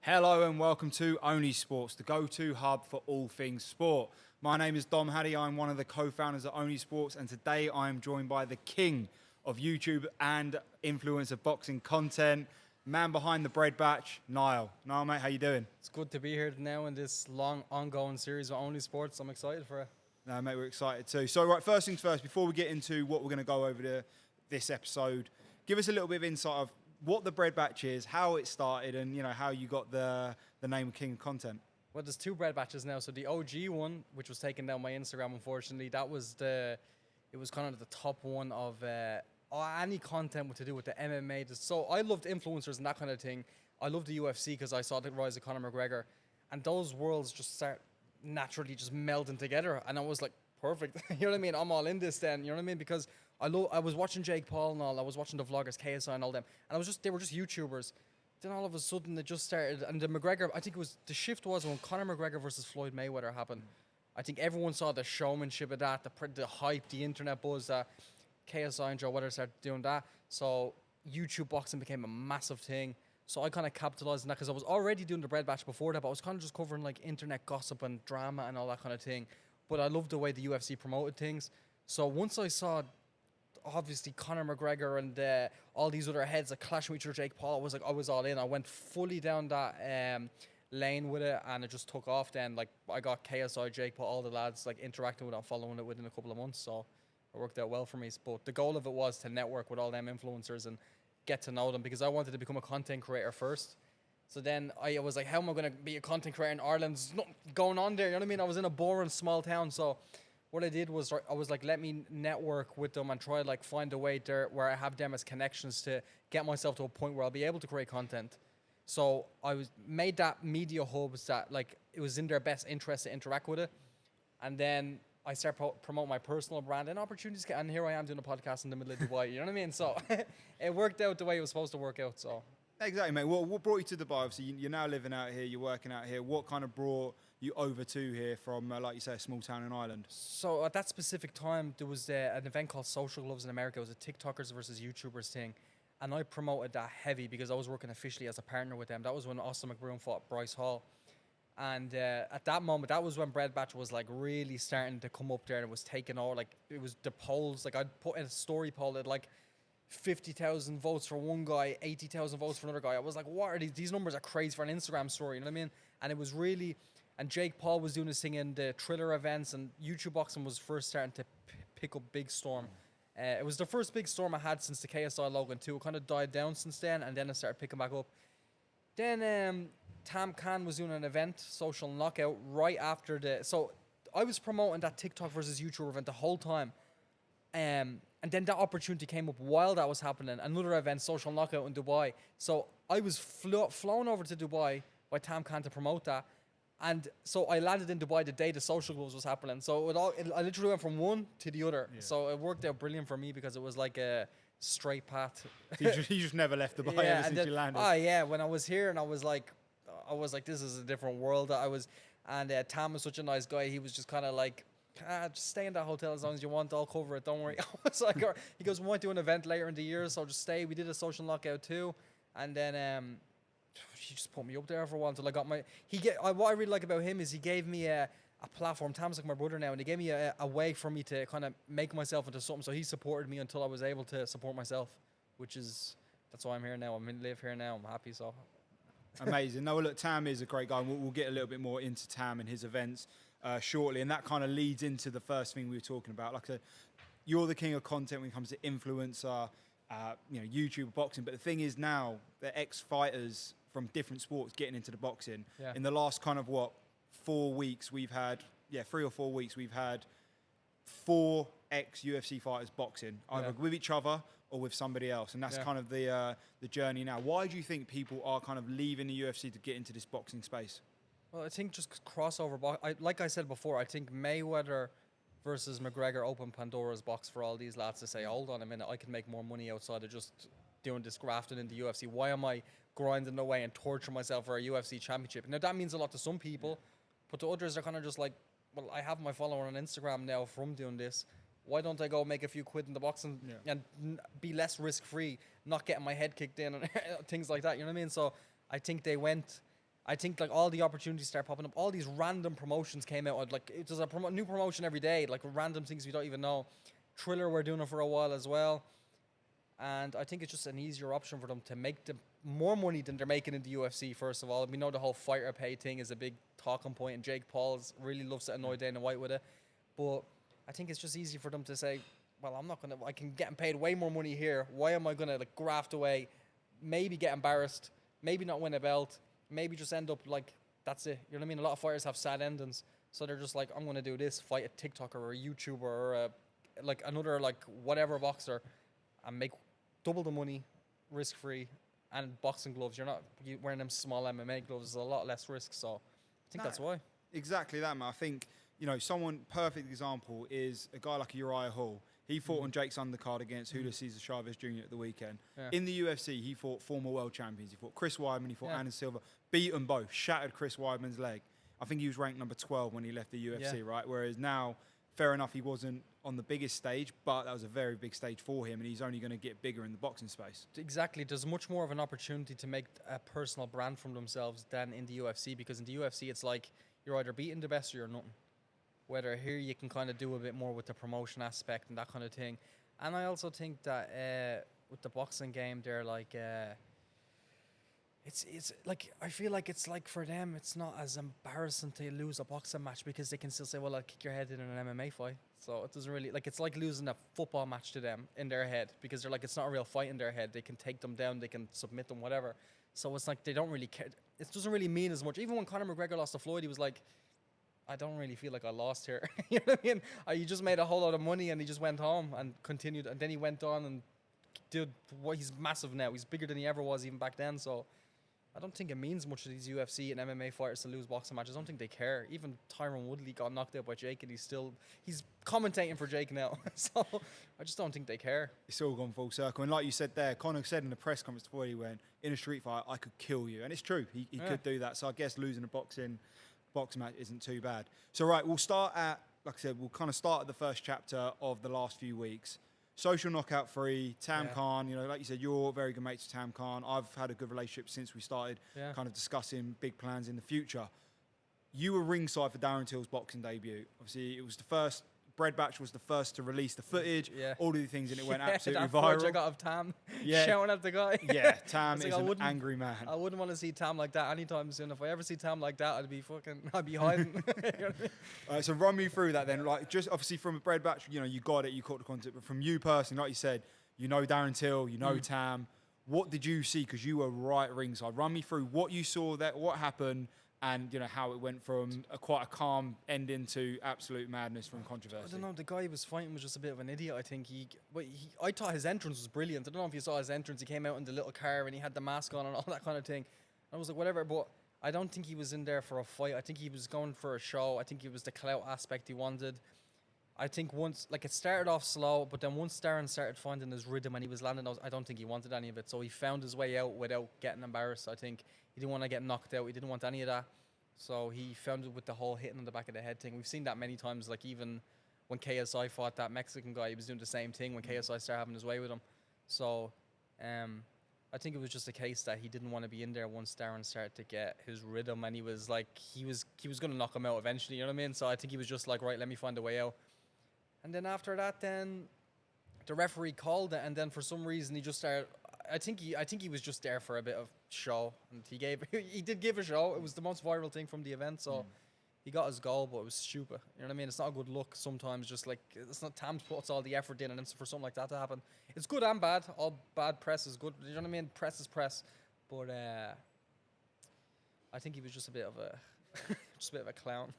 Hello and welcome to Onlysports, the go-to hub for all things sport. My name is Dom Haddy, I'm one of the co-founders of Onlysports, and today I am joined by the king of YouTube and influencer boxing content, man behind the Bread Batch, Niall. Niall, mate, how you doing? It's good to be here now in this long ongoing series of Onlysports. I'm excited for it. No, mate, we're excited too. So, right, first things first, before we get into what we're going to go over this episode, give us a little bit of insight of what the Bread Batch is, how it started, and how you got the name King of Content. Well, there's two Bread Batches now. So the OG one, which was taken down my Instagram, unfortunately, it was kind of the top one of any content to do with the MMA. So I loved influencers and that kind of thing. I loved the UFC because I saw the rise of Conor McGregor, and those worlds just start naturally just melding together, and I was like, perfect. You know what I mean? I'm all in this then. You know what I mean? Because I was watching Jake Paul and all. I was watching the vloggers, KSI and all them, and they were just YouTubers. Then all of a sudden it just started, and the McGregor. I think the shift was when Conor McGregor versus Floyd Mayweather happened. I think everyone saw the showmanship of that, the hype, the internet buzz that KSI and Joe Weather started doing that. So YouTube boxing became a massive thing. So I kind of capitalized on that because I was already doing the Bread Batch before that, but I was kind of just covering like internet gossip and drama and all that kind of thing. But I loved the way the UFC promoted things. So once I saw, obviously, Conor McGregor and all these other heads that clashing with each other, Jake Paul, I was all in. I went fully down that lane with it, and it just took off then. Like, I got KSI, Jake Paul, all the lads, like, interacting with it and following it within a couple of months. So it worked out well for me. But the goal of it was to network with all them influencers and get to know them, because I wanted to become a content creator first. So then I was like, how am I going to be a content creator in Ireland? There's nothing going on there, you know what I mean? I was in a boring small town. So what I did was I was like, let me network with them and try to like find a way there where I have them as connections to get myself to a point where I'll be able to create content. So made that media hubs that like it was in their best interest to interact with it. And then I started promote my personal brand and opportunities. And here I am doing a podcast in the middle of Dubai, you know what I mean? So it worked out the way it was supposed to work out, so. Exactly, mate. Well, what brought you to Dubai? Obviously, you're now living out here, you're working out here. What kind of brought you over to here from, like you say, a small town in Ireland? So at that specific time, there was an event called Social Gloves in America. It was a TikTokers versus YouTubers thing. And I promoted that heavy because I was working officially as a partner with them. That was when Austin McBroom fought Bryce Hall. And at that moment, that was when Bread Batch was like really starting to come up there, and it was taking over. Like, it was the polls. Like, I'd put in a story poll that like 50,000 votes for one guy, 80,000 votes for another guy. I was like, what are these? These numbers are crazy for an Instagram story, you know what I mean? And it was really, and Jake Paul was doing this thing in the Thriller events, and YouTube boxing was first starting to pick up big storm. It was the first big storm I had since the KSI Logan 2. It kind of died down since then, and then it started picking back up. Then Tam Khan was doing an event, Social Knockout, right after so I was promoting that TikTok versus YouTube event the whole time. And then that opportunity came up while that was happening. Another event, Social Knockout in Dubai. So I was flown over to Dubai by Tam Khan to promote that. And so I landed in Dubai the day the Social Gloves was happening. So I literally went from one to the other. Yeah. So it worked out brilliant for me because it was like a straight path. You just never left Dubai ever since you landed. Oh, yeah. When I was here and I was like, this is a different world. And Tam was such a nice guy. He was just kind of like, just stay in that hotel as long as you want. I'll cover it. Don't worry. I was like, he goes, we might do an event later in the year, so just stay. We did a Social Knockout too, and then he just put me up there for a while until I got my. What I really like about him is he gave me a platform. Tam's like my brother now, and he gave me a way for me to kind of make myself into something. So he supported me until I was able to support myself, that's why I'm here now. Live here now. I'm happy. So. Amazing. No, look, Tam is a great guy. We'll get a little bit more into Tam and his events shortly, and that kind of leads into the first thing we were talking about. Like I said, you're the king of content when it comes to influencer, YouTube, boxing. But the thing is now, the ex-fighters from different sports getting into the boxing. Yeah. In the last kind of 4 weeks, we've had 3 or 4 weeks, we've had 4 ex-UFC fighters boxing, either with each other or with somebody else, and that's kind of the journey now. Why do you think people are kind of leaving the UFC to get into this boxing space? Well, I think just crossover. Like I said before, I think Mayweather versus McGregor opened Pandora's box for all these lads to say, hold on a minute, I can make more money outside of just doing this grafting in the UFC. Why am I grinding away and torturing myself for a UFC championship? Now, that means a lot to some people, but to others, they're kind of just like, well, I have my follower on Instagram now from doing this. Why don't I go make a few quid in the boxing and be less risk-free, not getting my head kicked in and things like that, you know what I mean? So I think they went I think like all the opportunities start popping up. All these random promotions came out. Like there's a new promotion every day. Like random things we don't even know. Thriller were doing it for a while as well. And I think it's just an easier option for them to make them more money than they're making in the UFC, first of all. We know the whole fighter pay thing is a big talking point, and Jake Paul's really loves to annoy Dana White with it. But I think it's just easy for them to say, well, I can get paid way more money here. Why am I going to like graft away, maybe get embarrassed, maybe not win a belt, maybe just end up like, that's it. You know what I mean? A lot of fighters have sad endings. So they're just like, I'm going to do this, fight a TikToker or a YouTuber or another like whatever boxer and make double the money, risk-free, and boxing gloves. You're not wearing them small MMA gloves. There's a lot less risk, so I think that's why. Exactly that, man. I think, someone, perfect example is a guy like Uriah Hall. He fought on Jake's undercard against Julio Cesar Chavez Jr. at the weekend. Yeah. In the UFC, he fought former world champions. He fought Chris Weidman, he fought Anderson Silva, beat them both, shattered Chris Weidman's leg. I think he was ranked number 12 when he left the UFC, right? Whereas now, fair enough, he wasn't on the biggest stage, but that was a very big stage for him, and he's only going to get bigger in the boxing space. Exactly. There's much more of an opportunity to make a personal brand from themselves than in the UFC, because in the UFC, it's like you're either beating the best or you're nothing. Whether here you can kind of do a bit more with the promotion aspect and that kind of thing. And I also think that with the boxing game, they're like... It's like, I feel like it's like for them, it's not as embarrassing to lose a boxing match because they can still say, well, I'll kick your head in an MMA fight. So it doesn't really, like, it's like losing a football match to them in their head because they're like, it's not a real fight in their head. They can take them down, they can submit them, whatever. So it's like, they don't really care. It doesn't really mean as much. Even when Conor McGregor lost to Floyd, he was like, I don't really feel like I lost here. You know what I mean? You just made a whole lot of money and he just went home and continued. And then he went on and did what he's massive now. He's bigger than he ever was even back then. So I don't think it means much to these UFC and MMA fighters to lose boxing matches. I don't think they care. Even Tyron Woodley got knocked out by Jake, and he's commentating for Jake now. So I just don't think they care. It's all gone full circle. And like you said there, Conor said in the press conference before he went, in a street fight, I could kill you. And it's true. He could do that. So I guess losing a boxing match isn't too bad. So right, we'll start at, like I said, we'll kind of start at the first chapter of the last few weeks. Social Knockout 3, Tam Khan, like you said, you're very good mates with Tam Khan. I've had a good relationship since we started kind of discussing big plans in the future. You were ringside for Darren Till's boxing debut. Obviously, it was the first, Bread Batch was the first to release the footage, all of the things, and it went absolutely viral. That I got of Tam shouting at the guy. Yeah, Tam is an angry man. I wouldn't want to see Tam like that anytime soon. If I ever see Tam like that, I'd be hiding. You know what I mean? So run me through that then. Like, just obviously from a Bread Batch, you got it, you caught the content, but from you personally, like you said, Darren Till, Tam. What did you see? Because you were right ringside. Run me through what you saw, what happened, and how it went from quite a calm ending to absolute madness from controversy. I don't know. The guy he was fighting was just a bit of an idiot. I think I thought his entrance was brilliant. I don't know if you saw his entrance. He came out in the little car and he had the mask on and all that kind of thing. I was like, whatever. But I don't think he was in there for a fight. I think he was going for a show. I think it was the clout aspect he wanted. I think once, like, it started off slow, but then once Darren started finding his rhythm and he was landing those, I don't think he wanted any of it. So he found his way out without getting embarrassed. I think he didn't want to get knocked out. He didn't want any of that. So he found it with the whole hitting on the back of the head thing. We've seen that many times, like even when KSI fought that Mexican guy, he was doing the same thing when KSI started having his way with him. So I think it was just a case that he didn't want to be in there once Darren started to get his rhythm, and he was like, he was going to knock him out eventually, you know what I mean? So I think he was just like, right, let me find a way out. And then after that, then the referee called it, and then for some reason he just started. I think he was just there for a bit of show, and he did give a show. It was the most viral thing from the event, so he got his goal, but it was stupid. You know what I mean? It's not a good look sometimes. Just like, it's not, Tam puts all the effort in, and then for something like that to happen, it's good and bad. All bad press is good. You know what I mean? Press is press, but I think he was just a bit of a clown.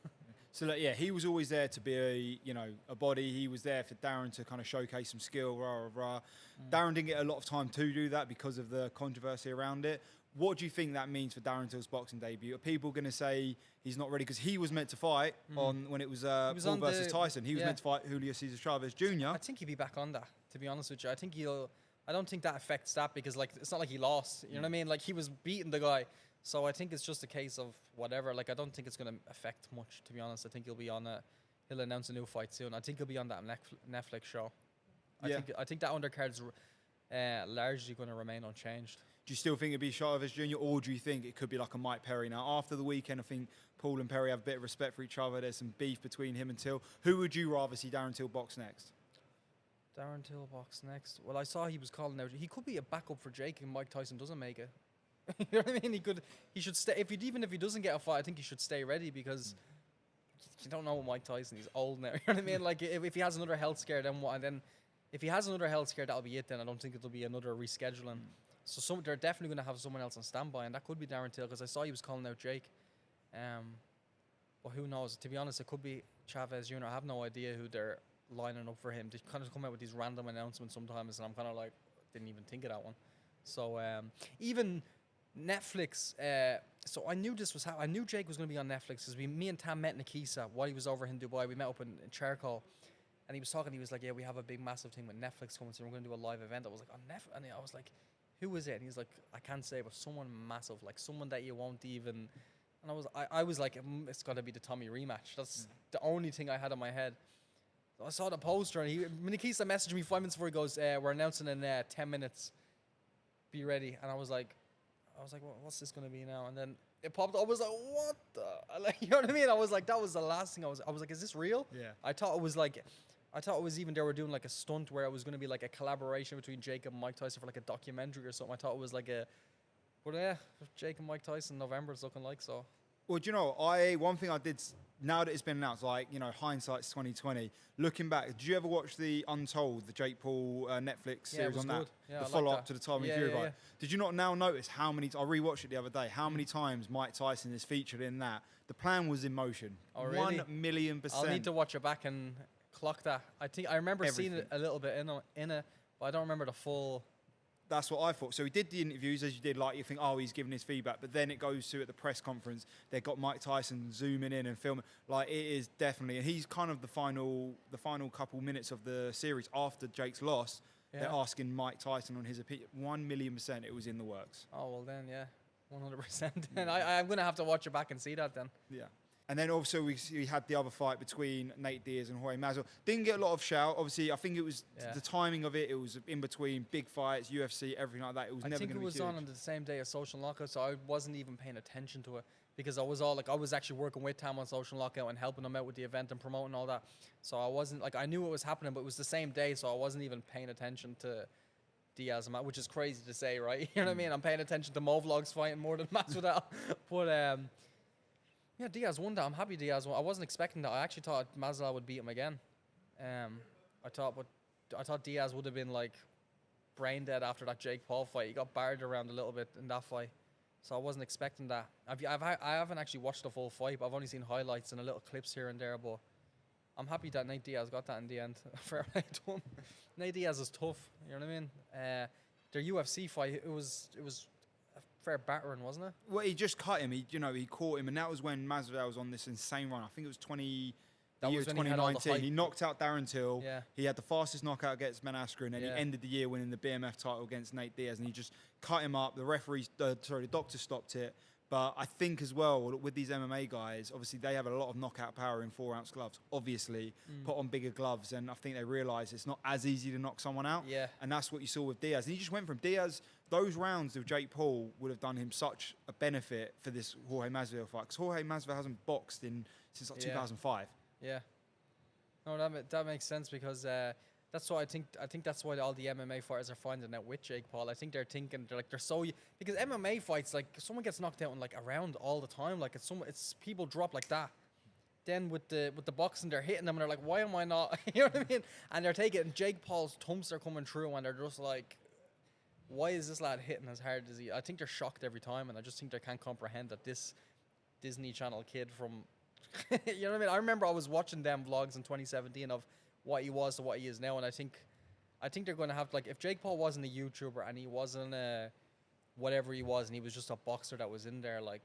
So he was always there to be a body. He was there for Darren to kind of showcase some skill, rah. Darren didn't get a lot of time to do that because of the controversy around it. What do you think that means for Darren Till's boxing debut? Are people going to say he's not ready? Because he was meant to fight when it was Paul versus Tyson. He was meant to fight Julio Cesar Chavez Jr. I think he'll be back on that, to be honest with you. I don't think that affects that because, like, it's not like he lost. You know what I mean? Like, he was beating the guy. So I think it's just a case of whatever. Like, I don't think it's going to affect much, to be honest. I think he'll be on he'll announce a new fight soon. I think he'll be on that Netflix show. I think that undercard's largely going to remain unchanged. Do you still think it'd be Chavez Jr., or do you think it could be like a Mike Perry? Now, after the weekend, I think Paul and Perry have a bit of respect for each other. There's some beef between him and Till. Who would you rather see Darren Till box next? Darren Till box next. Well, I saw he was calling out. He could be a backup for Jake if Mike Tyson doesn't make it. You know what I mean? He should stay. Even if he doesn't get a fight, I think he should stay ready because you don't know what Mike Tyson. He's old now. You know what I mean? Like if he has another health scare, then what? And then if he has another health scare, that'll be it. Then I don't think it'll be another rescheduling. So they're definitely going to have someone else on standby, and that could be Darren Till because I saw he was calling out Jake. But who knows? To be honest, it could be Chavez Jr. I have no idea who they're lining up for him. They kind of come out with these random announcements sometimes, and I'm kind of like, didn't even think of that one. So even Netflix. So I knew this was how I knew Jake was going to be on Netflix because me and Tam met Nikisa while he was over in Dubai. We met up in Charcoal. And he was talking, he was like, yeah, we have a big, massive thing with Netflix coming, so we're going to do a live event. I was like, on Netflix? And I was like, who is it? And he's like, I can't say, but someone massive, like someone that you won't even... And I was like, it's got to be the Tommy rematch. That's the only thing I had in my head. So I saw the poster, and Nikisa messaged me 5 minutes before. He goes, we're announcing in 10 minutes. Be ready. And I was like, well, what's this going to be now? And then it popped up. I was like, what the... Like, you know what I mean? I was like, that was the last thing I was like, is this real? Yeah. I thought it was even they were doing like a stunt where it was going to be like a collaboration between Jake and Mike Tyson for like a documentary or something. I thought it was like but yeah, Jake and Mike Tyson, November it's looking like so. Well, do you know, one thing I did, now that it's been announced, like, you know, hindsight's 2020, looking back, did you ever watch the Untold, the Jake Paul Netflix series on that? Yeah, the follow-up to the Tommy Fury fight. Did you not now notice how many, I rewatched it the other day, how many times Mike Tyson is featured in that? The plan was in motion. Oh, really? 1,000,000%. I'll need to watch it back and clock that. I remember seeing it a little bit in it, but I don't remember the full... That's what I thought. So he did the interviews as you did, like you think, oh, he's giving his feedback. But then it goes to at the press conference, they got Mike Tyson zooming in and filming. Like it is definitely, and he's kind of the final couple minutes of the series after Jake's loss. Yeah. They're asking Mike Tyson on his opinion. 1,000,000% it was in the works. Oh well, then 100%. And I'm gonna have to watch it back and see that then. Yeah. And then also we had the other fight between Nate Diaz and Jorge Masvidal. Didn't get a lot of shout. Obviously, I think it was the timing of it. It was in between big fights, UFC, everything like that. It was never going to be huge. I think it was on the same day as Social Lockout, so I wasn't even paying attention to it because I was actually working with Tam on Social Lockout and helping him out with the event and promoting all that. So I wasn't like I knew it was happening, but it was the same day, so I wasn't even paying attention to Diaz, which is crazy to say, right? You know what I mean? I'm paying attention to Mo Vlogs fighting more than Masvidal, but. Yeah, Diaz won that. I'm happy Diaz won. I wasn't expecting that. I actually thought Masvidal would beat him again. I thought Diaz would have been like brain dead after that Jake Paul fight. He got barred around a little bit in that fight, so I wasn't expecting that. I haven't actually watched the full fight, but I've only seen highlights and a little clips here and there. But I'm happy that Nate Diaz got that in the end. Fair play to him. Nate Diaz is tough. You know what I mean? Their UFC fight, it was fair battering, wasn't it? Well, he just cut him. He caught him, and that was when Masvidal was on this insane run. I think it was 2019. He knocked out Darren Till. Yeah. He had the fastest knockout against Ben Askren, and he ended the year winning the BMF title against Nate Diaz, and he just cut him up. The doctor stopped it. But I think as well, with these MMA guys, obviously they have a lot of knockout power in 4-ounce gloves. Obviously, put on bigger gloves, and I think they realise it's not as easy to knock someone out. Yeah. And that's what you saw with Diaz. And he just went from Diaz. Those rounds of Jake Paul would have done him such a benefit for this Jorge Masvidal fight, because Jorge Masvidal hasn't boxed since 2005. Yeah. No, that makes sense because that's why I think that's why all the MMA fighters are finding out with Jake Paul. I think they're thinking they're so because MMA fights, like someone gets knocked out in like a round all the time. Like it's people drop like that. Then with the boxing, they're hitting them and they're like, why am I not? You know what I mean? And they're taking Jake Paul's thumps are coming through and they're just like, why is this lad hitting as hard as he? I think they're shocked every time, and I just think they can't comprehend that this Disney Channel kid from, you know what I mean? I remember I was watching them vlogs in 2017 of what he was to what he is now, and I think they're going to have like if Jake Paul wasn't a YouTuber and he wasn't whatever he was, and he was just a boxer that was in there, like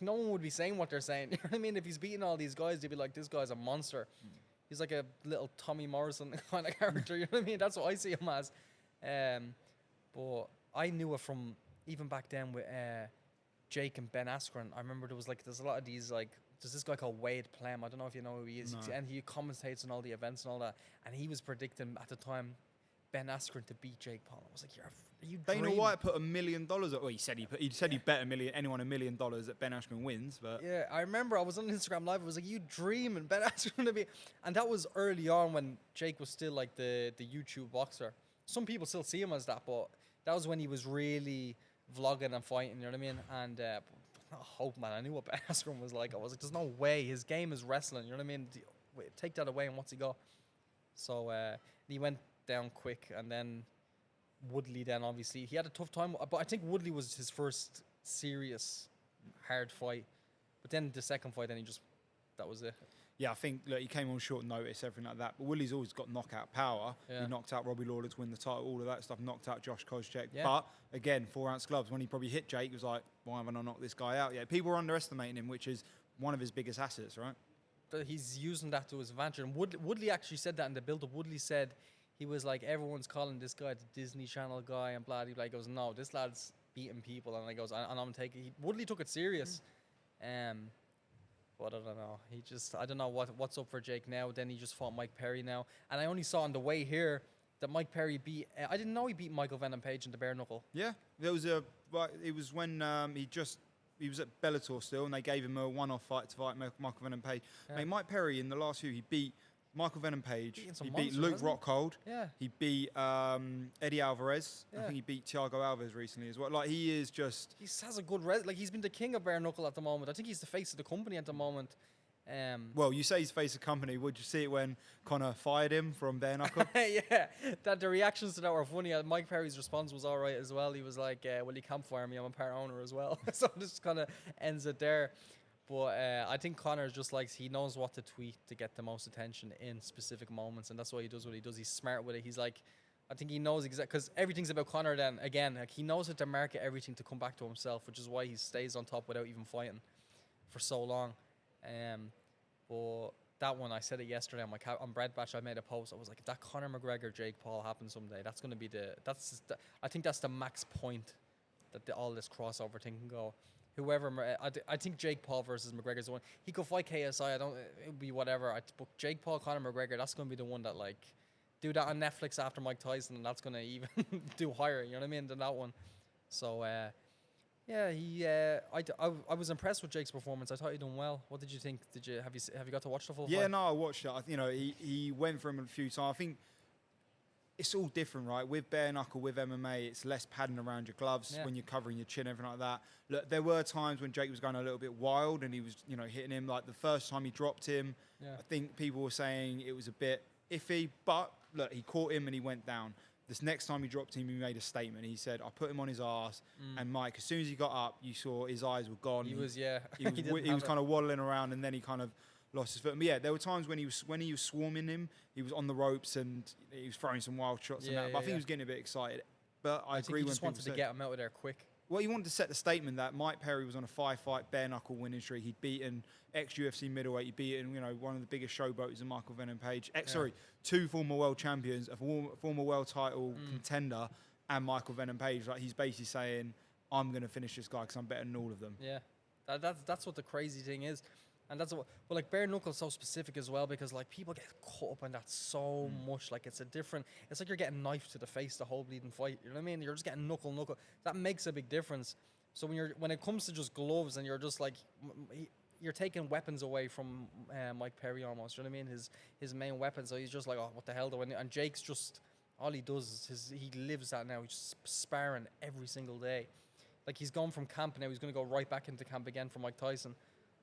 no one would be saying what they're saying. You know what I mean? If he's beating all these guys, they'd be like, this guy's a monster. He's like a little Tommy Morrison kind of character. You know what I mean? That's what I see him as. But I knew it from even back then with Jake and Ben Askren. I remember there's a lot of these like there's this guy called Wade Plem. I don't know if you know who he is. No. And he commentates on all the events and all that. And he was predicting at the time Ben Askren to beat Jake Paul. I was like, are you Dana dreaming? White put $1 million. Well, he said he'd bet anyone $1 million that Ben Askren wins. But Yeah, I remember I was on Instagram Live. I was like, you dreaming Ben Askren to be, and that was early on when Jake was still like the YouTube boxer. Some people still see him as that, but that was when he was really vlogging and fighting. You know what I mean? And I hope, man, I knew what Ben Askren was like. I was like, there's no way his game is wrestling. You know what I mean? Wait, take that away, and what's he got? So he went down quick, and then Woodley. Then obviously he had a tough time, but I think Woodley was his first serious hard fight. But then the second fight, then that was it. yeah, I think he came on short notice, everything like that. But Willie's always got knockout power. Yeah. He knocked out Robbie Lawler to win the title, all of that stuff. Knocked out Josh Koscheck. Yeah. But again, 4-ounce gloves. When he probably hit Jake, he was like, "Why haven't I knocked this guy out yet?" People were underestimating him, which is one of his biggest assets, right? But he's using that to his advantage. And Woodley actually said that in the build-up. Woodley said he was like, everyone's calling this guy the Disney Channel guy and blah, blah, blah. He goes, no, this lad's beating people. And he goes, and I'm taking. Woodley took it serious. But I don't know. I don't know what's up for Jake now. Then he just fought Mike Perry now. And I only saw on the way here that Mike Perry beat. I didn't know he beat Michael Venom Page in the bare knuckle. Yeah, it was when he was at Bellator still, and they gave him a one-off fight to fight Michael Venom Page. Yeah. Mate, Mike Perry in the last few, he beat Michael Venom Page. He beat Luke Rockhold. Yeah. He beat Eddie Alvarez. Yeah. I think he beat Thiago Alves recently as well. Like, he is just... He has a good he's been the king of bare knuckle at the moment. I think he's the face of the company at the moment. Well, you say he's face of company. Would you see it when Conor fired him from bare knuckle? Yeah, that the reactions to that were funny. Mike Perry's response was all right as well. He was like, well, he can't fire me. I'm a part owner as well. So this kind of ends it there. But I think Conor just he knows what to tweet to get the most attention in specific moments. And that's why he does what he does. He's smart with it. He's like, I think he knows exactly, because everything's about Conor then. Again, he knows how to market everything to come back to himself, which is why he stays on top without even fighting for so long. But that one, I said it yesterday on Bread Batch. I made a post. I was like, if that Conor McGregor Jake Paul happens someday, that's going to be I think that's the max point that all this crossover thing can go. Whoever, I think Jake Paul versus McGregor is the one. He could fight KSI. It would be whatever. But Jake Paul, Conor McGregor, that's going to be the one that do that on Netflix after Mike Tyson, and that's going to even do higher. You know what I mean? Than that one. So. Yeah, I was impressed with Jake's performance. I thought he done well. What did you think? Have you got to watch the full fight? Yeah, no, I watched it. He went for him a few times. I think it's all different, right? With bare knuckle, with MMA, it's less padding around your gloves when you're covering your chin, everything like that. Look, there were times when Jake was going a little bit wild and he was, hitting him. Like the first time he dropped him, I think people were saying it was a bit iffy. But look, he caught him and he went down. This next time he dropped him, he made a statement. He said, I put him on his ass. And Mike, as soon as he got up, you saw his eyes were gone. He was kind of waddling around, and then he kind of lost his foot. But yeah, there were times when he was swarming him, he was on the ropes and he was throwing some wild shots and that. But I think he was getting a bit excited. But I agree he when just wanted to get him out of there quick. Well, he wanted to set the statement that Mike Perry was on a 5-fight bare knuckle winning streak. He'd beaten ex-UFC middleweight. He'd beaten, one of the biggest showboaters in Michael Venom Page. Two former world champions, a former world title contender, and Michael Venom Page. Like, he's basically saying, I'm going to finish this guy because I'm better than all of them. Yeah, that's what the crazy thing is. And that's what, but bare knuckle's so specific as well, because people get caught up in that so much. It's like you're getting knifed to the face the whole bleeding fight. You know what I mean? You're just getting knuckle. That makes a big difference. So when it comes to just gloves and you're just you're taking weapons away from Mike Perry almost. You know what I mean? His main weapon. So he's just like, oh, what the hell do I need? And Jake's just, all he does is he lives that now. He's just sparring every single day. He's gone from camp now. He's going to go right back into camp again for Mike Tyson.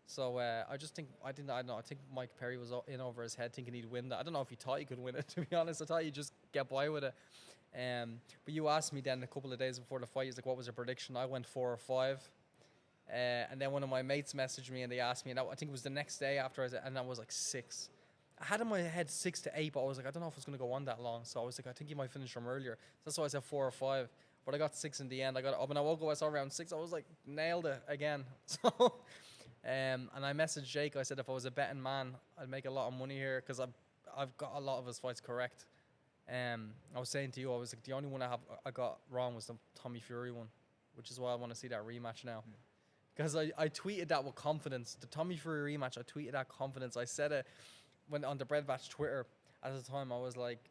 So I don't know. I think Mike Perry was in over his head thinking he'd win that. I don't know if he thought he could win it, to be honest. I thought he'd just get by with it. But you asked me then a couple of days before the fight, he's like, what was your prediction? I went 4 or 5. And then one of my mates messaged me and they asked me, and I think it was the next day after, and that was 6. I had in my head 6 to 8, but I was like, I don't know if it's going to go on that long. So I was like, I think he might finish from earlier. So that's why I said 4 or 5. But I got 6 in the end. When I woke up, I saw around 6. I was like, nailed it again. So... and I messaged Jake. I said if I was a betting man, I'd make a lot of money here because I've got a lot of his fights correct. I was saying to you, I was like, the only one I got wrong was the Tommy Fury one, which is why I want to see that rematch now. Because I tweeted that with confidence. The Tommy Fury rematch, I tweeted that confidence. I said it on the Bread Batch Twitter at the time. I was like,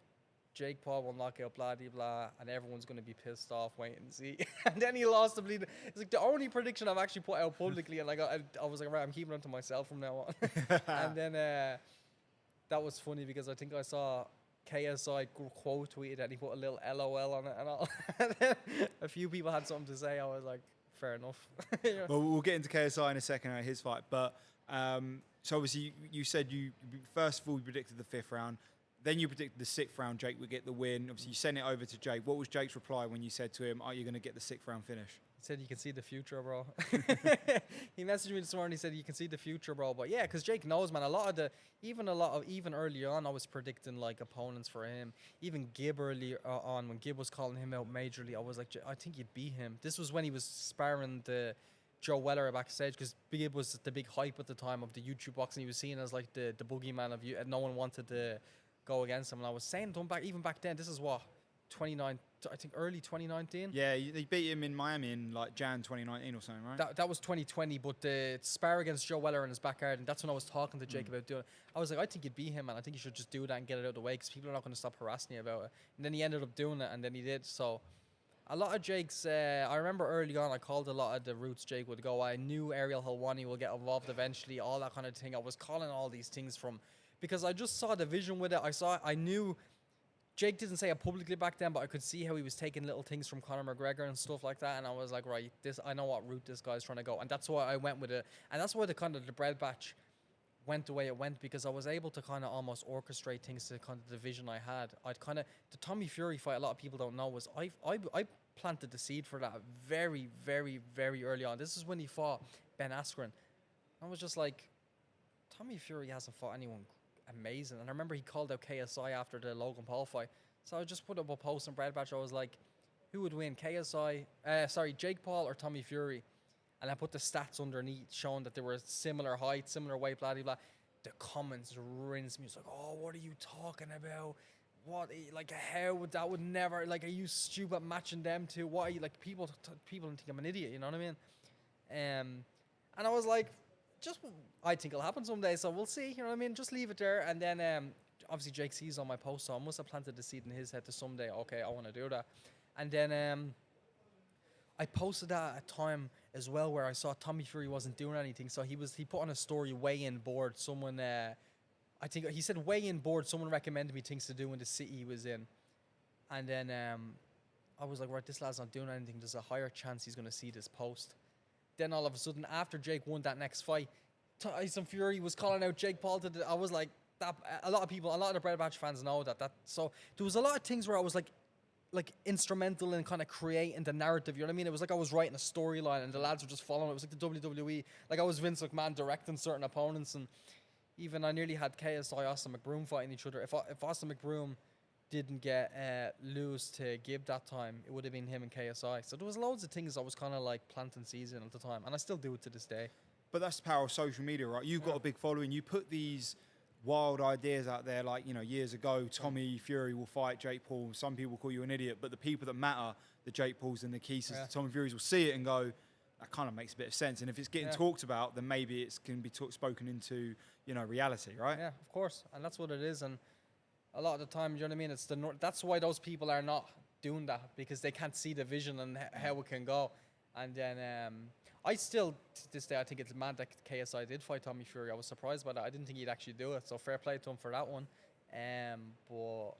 Jake Paul will knock out blah, blah, blah, and everyone's going to be pissed off, wait and see. And then he lost the bleed. It's like the only prediction I've actually put out publicly, and like I was like, right, I'm keeping it to myself from now on. And then that was funny because I think I saw KSI quote tweeted and he put a little LOL on it and all. And then a few people had something to say. I was like, fair enough. Yeah. Well, we'll get into KSI in a second at his fight, but so obviously you said you first of all you predicted the 5th round. Then you predicted the 6th round, Jake would get the win. Obviously, you sent it over to Jake. What was Jake's reply when you said to him, are you going to get the 6th round finish? He said, you can see the future, bro. He messaged me this morning. He said, you can see the future, bro. But yeah, because Jake knows, man, even early on, I was predicting like opponents for him. Even Gib early on, when Gib was calling him out majorly, I was like, I think you'd beat him. This was when he was sparring the Joe Weller backstage, because Gib was the big hype at the time of the YouTube boxing. He was seen as like the boogeyman of you, and no one wanted to go against him. And I was saying to him even back then, this is what, 29, I think early 2019. Yeah, they beat him in Miami in like Jan 2019 or something, right? That was 2020, but the spar against Joe Weller in his backyard, and that's when I was talking to Jake about doing it. I was like, I think you'd beat him, man. I think you should just do that and get it out of the way, because people are not going to stop harassing you about it. And then he ended up doing it, and then he did. So a lot of Jake's, I remember early on, I called a lot of the routes Jake would go. I knew Ariel Helwani will get involved eventually, all that kind of thing. I was calling all these things because I just saw the vision with it. I knew Jake didn't say it publicly back then, but I could see how he was taking little things from Conor McGregor and stuff like that. And I was like, right, I know what route this guy's trying to go. And that's why I went with it. And that's why the Bread Batch went the way it went, because I was able to kind of almost orchestrate things to kind of the vision I had. The Tommy Fury fight, a lot of people don't know, was I planted the seed for that very, very, very early on. This is when he fought Ben Askren. I was just like, Tommy Fury hasn't fought anyone amazing. And I remember he called out KSI after the Logan Paul fight. So I just put up a post on Bread Batch. I was like, who would win, Jake Paul or Tommy Fury? And I put the stats underneath showing that they were similar height, similar weight, blah, blah, blah. The comments rinsed me. It's like, oh, what are you talking about? What, like, how would that would never, like, are you stupid matching them two? What are you, like, people think I'm an idiot, you know what I mean? And I was like, I think it'll happen someday, so we'll see, you know what I mean? Just leave it there. And then, obviously, Jake sees on my post, so I must have planted the seed in his head to someday, okay, I want to do that. And then I posted that at a time as well where I saw Tommy Fury wasn't doing anything, so he put on a story, weigh-in board. Someone, I think he said weigh-in board, someone recommended me things to do in the city he was in. And then I was like, right, this lad's not doing anything. There's a higher chance he's going to see this post. Then all of a sudden, after Jake won that next fight, Tyson Fury was calling out Jake Paul I was like, that. A lot of the Bread Batch fans know that. So there was a lot of things where I was like instrumental in kind of creating the narrative. You know what I mean? It was like I was writing a storyline and the lads were just following. It was like the WWE. Like I was Vince McMahon directing certain opponents, and even I nearly had KSI Austin McBroom fighting each other. If Austin McBroom didn't get lose to Gib that time, it would have been him and KSI. So there was loads of things I was kind of like planting seeds in at the time, and I still do it to this day. But that's the power of social media, right? You've got a big following. You put these wild ideas out there, like, you know, years ago, Tommy Fury will fight Jake Paul. Some people call you an idiot, but the people that matter, the Jake Pauls and the Keeses, the Tommy Furies will see it and go, that kind of makes a bit of sense. And if it's getting talked about, then maybe it can be spoken into, you know, reality, right? Yeah, of course. And that's what it is. And a lot of the time, you know what I mean? It's that's why those people are not doing that, because they can't see the vision and how it can go. And then I still, to this day, I think it's mad that KSI did fight Tommy Fury. I was surprised by that. I didn't think he'd actually do it. So fair play to him for that one. But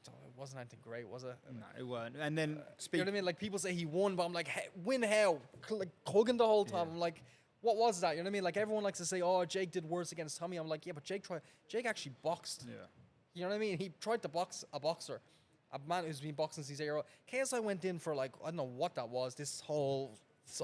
it wasn't anything great, was it? No, it weren't. And then, you know what I mean? Like, people say he won, but I'm like, hey, win how? Like, hugging the whole time. I'm like, what was that? You know what I mean? Like, everyone likes to say, oh, Jake did worse against Tommy. I'm like, yeah, but Jake actually boxed. Yeah. You know what I mean? He tried to box a boxer. A man who's been boxing since he's 8 years old. KSI went in for, like, I don't know what that was. This whole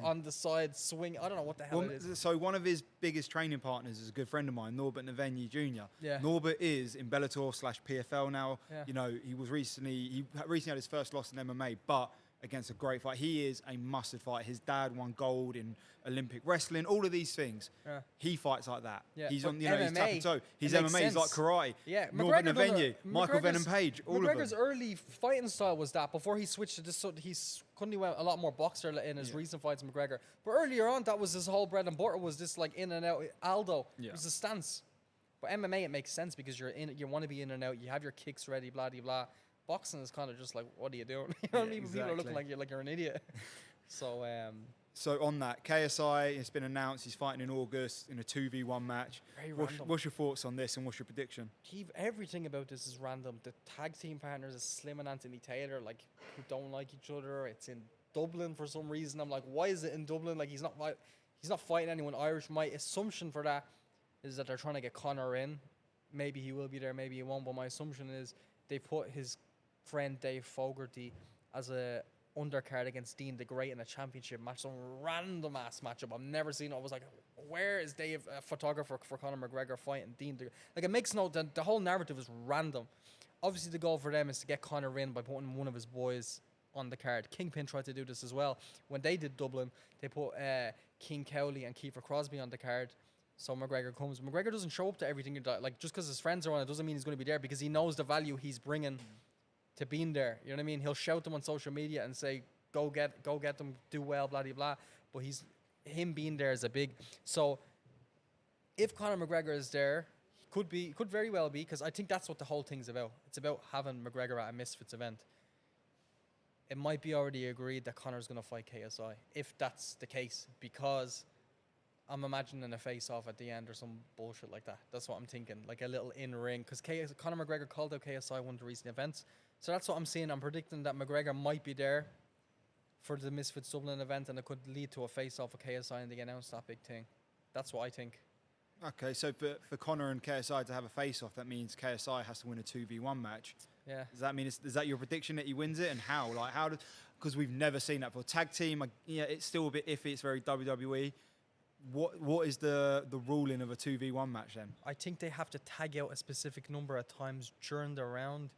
on the side swing. I don't know what the hell it is. So one of his biggest training partners is a good friend of mine, Norbert Navenyi Jr. Yeah. Norbert is in Bellator/PFL now. Yeah. You know, he recently had his first loss in MMA, but against a great fight. He is a mustard fighter. His dad won gold in Olympic wrestling, all of these things. Yeah. He fights like that. Yeah. He's on, you know, he's tap and toe. His MMA is like karate. Yeah. Norbert Navenyi, Michael Venom Page, all of them. McGregor's early fighting style was that. Before he switched to this, so he's couldn't he went a lot more boxer in his recent fights with McGregor. But earlier on, that was his whole bread and butter, was this like in and out Aldo. Yeah. It was a stance. But MMA, it makes sense because you want to be in and out. You have your kicks ready, blah, blah, blah. Boxing is kind of just like, what are you doing? You know what I mean? People are looking like you're an idiot. So, So on that, KSI, it's been announced he's fighting in August in a 2v1 match. What's your thoughts on this and what's your prediction? Everything about this is random. The tag team partners is Slim and Anthony Taylor, like, who don't like each other. It's in Dublin for some reason. I'm like, why is it in Dublin? Like, he's not fighting anyone Irish. My assumption for that is that they're trying to get Conor in. Maybe he will be there, maybe he won't. But my assumption is they put his friend Dave Fogarty as a undercard against Dean the Great in a championship match, some random ass matchup I've never seen. I was like, where is Dave, a photographer for Conor McGregor, fighting Dean the Great? Like, it makes the whole narrative is random. Obviously, the goal for them is to get Conor in by putting one of his boys on the card. Kingpin tried to do this as well. When they did Dublin, they put King Cowley and Kiefer Crosby on the card. So McGregor comes. McGregor doesn't show up to everything. Like, just because his friends are on it doesn't mean he's going to be there, because he knows the value he's bringing to being there. You know what I mean? He'll shout them on social media and say, go get them, do well, blah, blah, blah. But him being there is a big... So if Conor McGregor is there, he could very well be, because I think that's what the whole thing's about. It's about having McGregor at a Misfits event. It might be already agreed that Conor's going to fight KSI, if that's the case, because I'm imagining a face-off at the end or some bullshit like that. That's what I'm thinking, like a little in-ring, because Conor McGregor called out KSI one of the recent events. So that's what I'm seeing. I'm predicting that McGregor might be there for the Misfits Dublin event, and it could lead to a face-off of KSI and they announce that big thing. That's what I think. Okay, so for Conor and KSI to have a face-off, that means KSI has to win a 2v1 match. Yeah. Does that mean is that your prediction that he wins it, and how? Like, how does? Because we've never seen that for tag team. It's still a bit iffy. It's very WWE. What is the ruling of a 2v1 match then? I think they have to tag out a specific number of times during the round.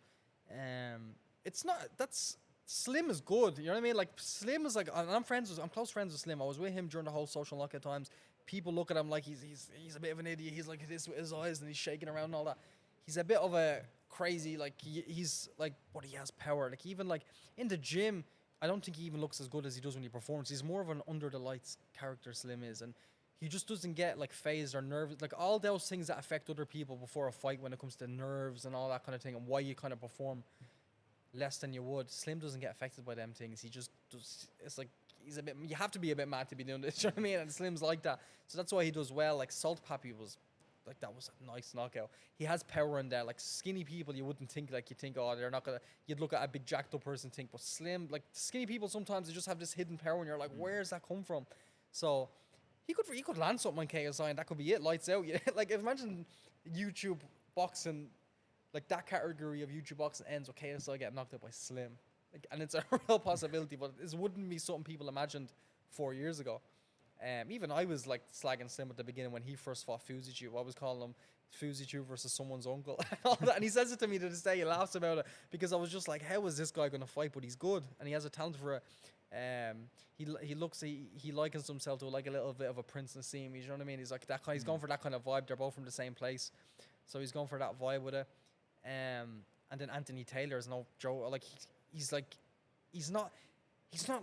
It's not that's Slim is good. You know what I mean? Like, Slim is like, I'm close friends with Slim. I was with him during the whole social lockout times. People look at him like he's a bit of an idiot. He's like this with his eyes and he's shaking around and all that. He's a bit of a crazy, like, he's like, but he has power. Like, even like in the gym, I don't think he even looks as good as he does when he performs. He's more of an under the lights character, Slim is, and he just doesn't get like phased or nervous. Like, all those things that affect other people before a fight, when it comes to nerves and all that kind of thing, and why you kind of perform less than you would. Slim doesn't get affected by them things. He just does. It's like, he's a bit, you have to be a bit mad to be doing this. You know what I mean? And Slim's like that. So that's why he does well. Like, Salt Pappy was like, that was a nice knockout. He has power in there. Like, skinny people, you wouldn't think, like, you think, oh, they're not gonna, you'd look at a big jacked up person and think, but Slim, like, skinny people sometimes, they just have this hidden power and you're like, where's that come from? So he could land something on KSI and that could be it, lights out. Like, imagine YouTube boxing, like, that category of YouTube boxing ends with KSI getting knocked out by Slim. Like, and it's a real possibility, but this wouldn't be something people imagined 4 years ago. Even I was like slagging Slim at the beginning when he first fought Fuzichu. I was calling him Fuzichu versus someone's uncle. And he says it to me to this day. He laughs about it because I was just like, how is this guy going to fight? But he's good and he has a talent for it. He likens himself to like a little bit of a Prince Nassim. You know what I mean? He's like that kind. He's going for that kind of vibe. They're both from the same place, so he's going for that vibe with it. And then Anthony Taylor is no joke. Like, he's not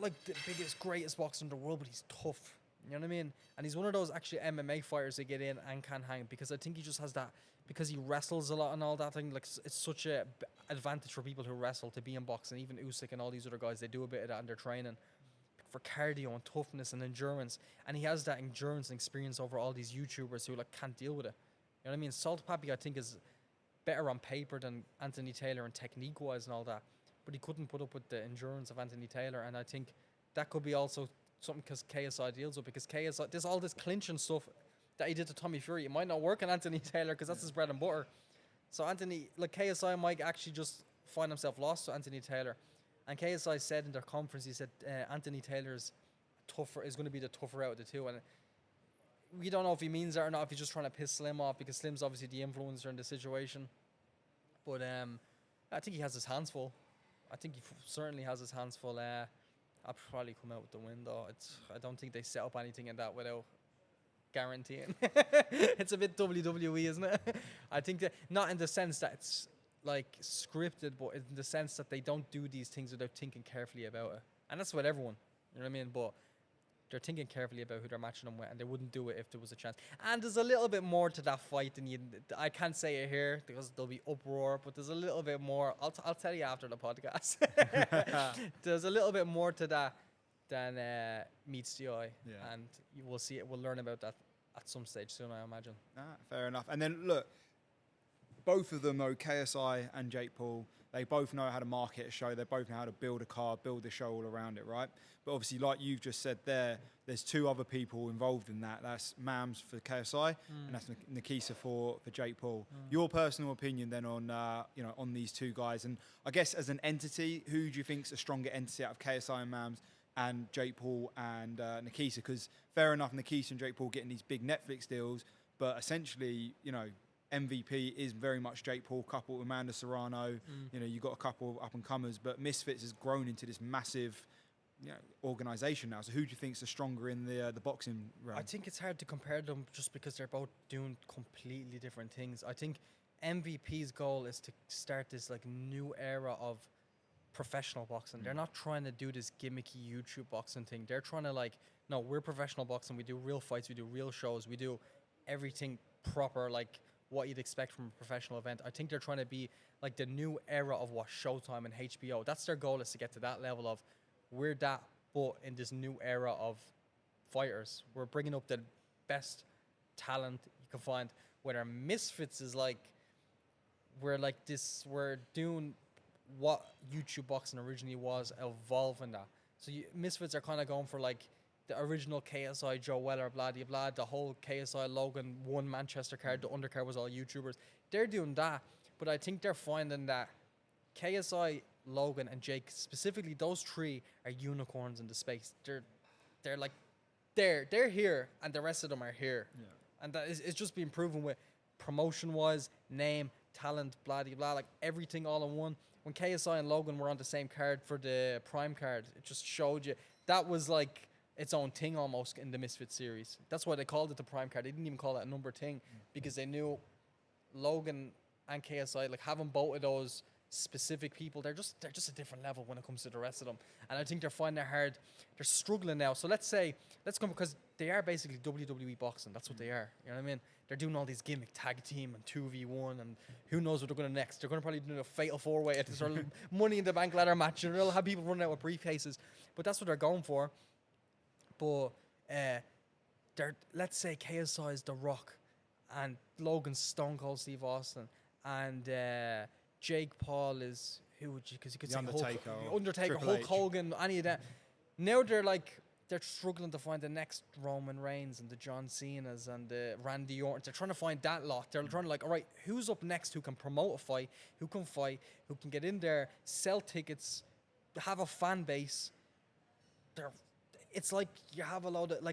like the biggest, greatest boxer in the world, but he's tough. You know what I mean? And he's one of those actually MMA fighters that get in and can hang, because I think he just has that, because he wrestles a lot and all that thing. Like, it's such a advantage for people who wrestle to be in boxing. Even Usyk and all these other guys, they do a bit of that in their training for cardio and toughness and endurance. And he has that endurance and experience over all these YouTubers who like can't deal with it. You know what I mean? Salt Pappy, I think, is better on paper than Anthony Taylor and technique wise and all that, but he couldn't put up with the endurance of Anthony Taylor. And I think that could be also something because KSI deals with, because KSI, there's all this clinching stuff that he did to Tommy Fury. It might not work on Anthony Taylor because that's his bread and butter. So KSI might actually just find himself lost to Anthony Taylor. And KSI said in their conference, he said Anthony Taylor is going to be the tougher out of the two. And we don't know if he means that or not, if he's just trying to piss Slim off, because Slim's obviously the influencer in the situation. But I think he has his hands full. I think he certainly has his hands full. I'll probably come out with the win, though. I don't think they set up anything in that without guaranteeing. It's a bit WWE, isn't it? I think that, not in the sense that it's like scripted, but in the sense that they don't do these things without thinking carefully about it. And that's with everyone. You know what I mean? But they're thinking carefully about who they're matching them with, and they wouldn't do it if there was a chance. And there's a little bit more to that fight than I can't say it here because there'll be uproar, but there's a little bit more. I'll tell you after the podcast. There's a little bit more to that than meets the eye, and you will see it. We'll learn about that at some stage soon, I imagine. Fair enough. And then look, both of them though, KSI and Jake Paul, they both know how to market a show. They both know how to build a card, build the show all around it, right? But obviously, like you've just said there's two other people involved in that. That's Mams for KSI, and that's Nikisa for Jake Paul. Your personal opinion then on on these two guys, and I guess as an entity, who do you think's a stronger entity out of KSI and Mams and Jake Paul and Nikisa? Because fair enough, Nikisa and Jake Paul getting these big Netflix deals, but essentially, MVP is very much Jake Paul coupled with Amanda Serrano. You got a couple of up and comers, but Misfits has grown into this massive, organization now. So who do you think's the stronger in the boxing realm? I think it's hard to compare them just because they're both doing completely different things. I think MVP's goal is to start this like new era of professional boxing. They're not trying to do this gimmicky YouTube boxing thing. They're trying to no, we're professional boxing. We do real fights. We do real shows. We do everything proper, like what you'd expect from a professional event. I think they're trying to be like the new era of what Showtime and HBO. That's their goal, is to get to that level of we're that, but in this new era of fighters. We're bringing up the best talent you can find. Whether Misfits is we're doing what YouTube boxing originally was, evolving that. So Misfits are kind of going for the original KSI Joe Weller, blah, blah, blah, the whole KSI Logan one Manchester card, the undercard was all YouTubers. They're doing that, but I think they're finding that KSI, Logan, and Jake, specifically those three, are unicorns in the space. They're here, and the rest of them are here. Yeah. And that is, it's just being proven with promotion-wise, name, talent, blah, blah, blah, everything all in one. When KSI and Logan were on the same card for the Prime card, it just showed you that was its own thing almost in the Misfit series. That's why they called it the Prime card. They didn't even call it a number thing because they knew Logan and KSI, having both of those specific people, they're just a different level when it comes to the rest of them. And I think they're finding it hard. They're struggling now. So let's come, because they are basically WWE boxing. That's what they are. You know what I mean? They're doing all these gimmick tag team and 2v1 and who knows what they're going to next. They're going to probably do a fatal 4-way at this sort of Money in the Bank ladder match, and they'll have people running out with briefcases. But that's what they're going for. But let's say KSI is The Rock and Logan's Stone Cold Steve Austin, and Jake Paul is, who would you, because you could say Undertaker, Hulk Hogan, any of that. Now they're struggling to find the next Roman Reigns and the John Cenas and the Randy Orton. They're trying to find that lot. They're trying to all right, who's up next who can promote a fight, who can get in there, sell tickets, have a fan base. It's like you have a lot of,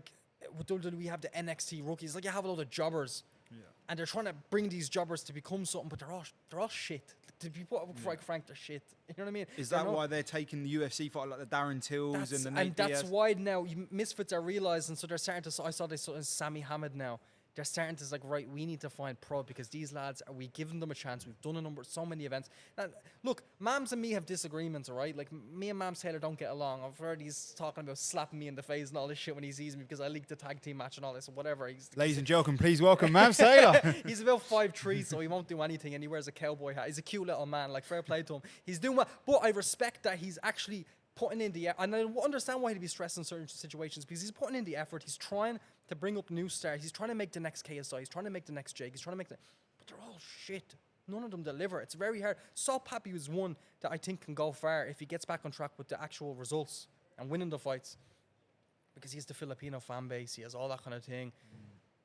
with WWE, we have the NXT rookies. You have a lot of jobbers. Yeah. And they're trying to bring these jobbers to become something, but they're all shit. To be put up frank, they're shit. You know what I mean? Is that why they're taking the UFC fight like the Darren Tills and the Nate Diaz? And that's why now Misfits are realizing, so they're starting to, I saw this Sammy Hamed now. They're starting to right, we need to find pro, because these lads, we giving them a chance. We've done so many events. Now, look, Mams and me have disagreements, all right? Me and Mams Taylor don't get along. I've heard he's talking about slapping me in the face and all this shit when he sees me because I leaked the tag team match and all this and whatever. Ladies and gentlemen, please welcome Mams Taylor. He's about 5'3", so he won't do anything, and he wears a cowboy hat. He's a cute little man, fair play to him. He's doing well, but I respect that he's actually putting in the effort, and I understand why he'd be stressed in certain situations, because he's putting in the effort. He's trying to bring up new stars. He's trying to make the next KSI. He's trying to make the next Jake. He's trying to make but they're all shit. None of them deliver. It's very hard. Saul Pappy was one that I think can go far if he gets back on track with the actual results and winning the fights, because he has the Filipino fan base. He has all that kind of thing.